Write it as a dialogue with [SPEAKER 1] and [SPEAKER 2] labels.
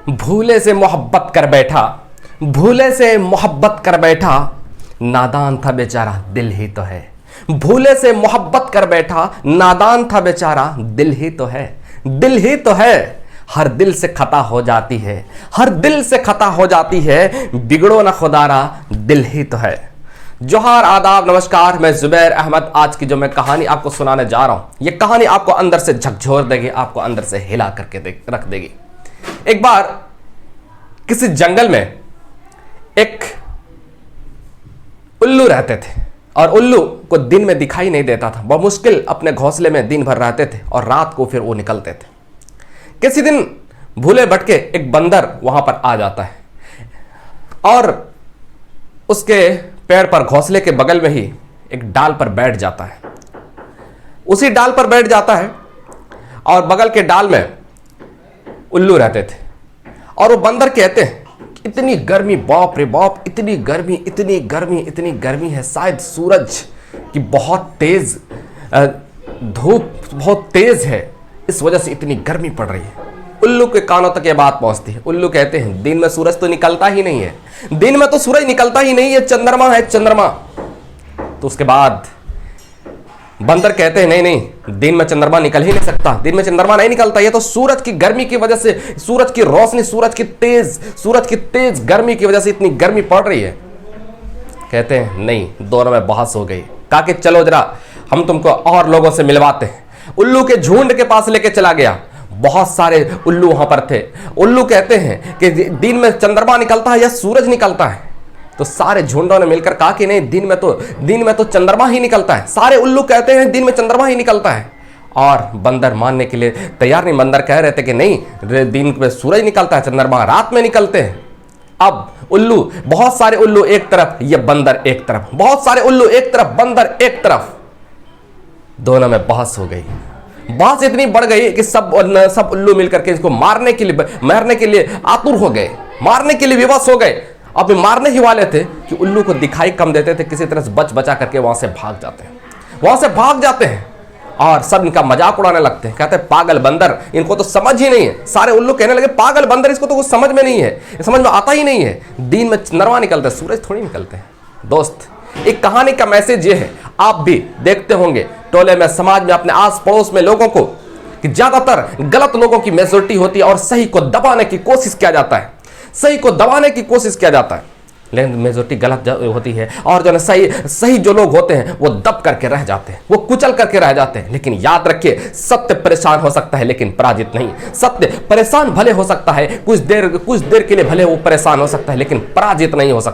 [SPEAKER 1] भूले से मोहब्बत कर बैठा, भूले से मोहब्बत कर बैठा, नादान था बेचारा दिल ही तो है। भूले से मोहब्बत कर बैठा, नादान था बेचारा दिल ही तो है। दिल ही तो है, हर दिल से खता हो जाती है, हर दिल से खता हो जाती है, बिगड़ो ना खुदारा दिल ही तो है। जोहार, आदाब, नमस्कार, मैं जुबैर अहमद। आज की जो मैं कहानी आपको सुनाने जा रहा हूं, ये कहानी आपको अंदर से झकझोर देगी, आपको अंदर से हिला करके रख देगी। एक बार किसी जंगल में एक उल्लू रहते थे और उल्लू को दिन में दिखाई नहीं देता था। बहुत मुश्किल अपने घोंसले में दिन भर रहते थे और रात को फिर वो निकलते थे। किसी दिन भूले भटके एक बंदर वहां पर आ जाता है और उसके पेड़ पर, घोंसले के बगल में ही एक डाल पर बैठ जाता है। उसी डाल पर बैठ जाता है और बगल के डाल में उल्लू रहते थे। और वो बंदर कहते हैं, इतनी गर्मी, बाप रे बाप, इतनी गर्मी, इतनी गर्मी, इतनी गर्मी है, शायद सूरज की बहुत तेज धूप बहुत तेज है, इस वजह से इतनी गर्मी पड़ रही है। उल्लू के कानों तक ये बात पहुंचती है। उल्लू कहते हैं, दिन में सूरज तो निकलता ही नहीं है, दिन में तो सूरज निकलता ही नहीं है, चंद्रमा है चंद्रमा। तो उसके बाद बंदर कहते हैं, नहीं नहीं, दिन में चंद्रमा निकल ही नहीं सकता, दिन में चंद्रमा नहीं निकलता, ये तो सूरज की गर्मी की वजह से, सूरज की रोशनी, सूरज की तेज गर्मी की वजह से इतनी गर्मी पड़ रही है। कहते हैं नहीं, दोनों में बहस हो गई। कहा कि चलो जरा हम तुमको और लोगों से मिलवाते हैं। उल्लू के झुंड के पास लेके चला गया। बहुत सारे उल्लू वहां पर थे। उल्लू कहते हैं कि दिन में चंद्रमा निकलता है या सूरज निकलता है? तो सारे झुंडों ने मिलकर कहा कि नहीं, दिन में तो चंद्रमा ही निकलता है। सारे उल्लू कहते हैं दिन में चंद्रमा ही निकलता है। और बंदर मानने के लिए तैयार नहीं। बंदर कह रहे थे कि नहीं, दिन में सूरज निकलता है, चंद्रमा रात में निकलते हैं। अब उल्लू, बहुत सारे उल्लू एक तरफ, ये बंदर एक तरफ, बहुत सारे उल्लू एक तरफ, बंदर एक तरफ। दोनों में बहस हो गई। बहस इतनी बढ़ गई कि सब उल्लू मिलकर के इसको मारने के लिए आतुर हो गए, मारने के लिए विवश हो गए। अब मारने ही वाले थे कि उल्लू को दिखाई कम देते थे, किसी तरह से बचा करके वहां से भाग जाते हैं और सब इनका मजाक उड़ाने लगते हैं। कहते हैं, पागल बंदर, इनको तो समझ ही नहीं है। सारे उल्लू कहने लगे, पागल बंदर, इसको तो कुछ समझ में नहीं है, समझ में आता ही नहीं है, दिन में चंद्रमा निकलता है, सूरज थोड़ी निकलते हैं। दोस्त, एक कहानी का मैसेज ये है, आप भी देखते होंगे टोले में, समाज में, अपने आस पड़ोस में लोगों को, कि ज्यादातर गलत लोगों की मेजोरिटी होती है और सही को दबाने की कोशिश किया जाता है, लेकिन मेजोरिटी गलत होती है और जो सही जो लोग होते हैं वो दब करके रह जाते हैं, वो कुचल करके रह जाते हैं। लेकिन याद रखिए, सत्य परेशान हो सकता है लेकिन पराजित नहीं। सत्य परेशान भले हो सकता है, कुछ देर के लिए भले वो परेशान हो सकता है लेकिन पराजित नहीं हो सकता।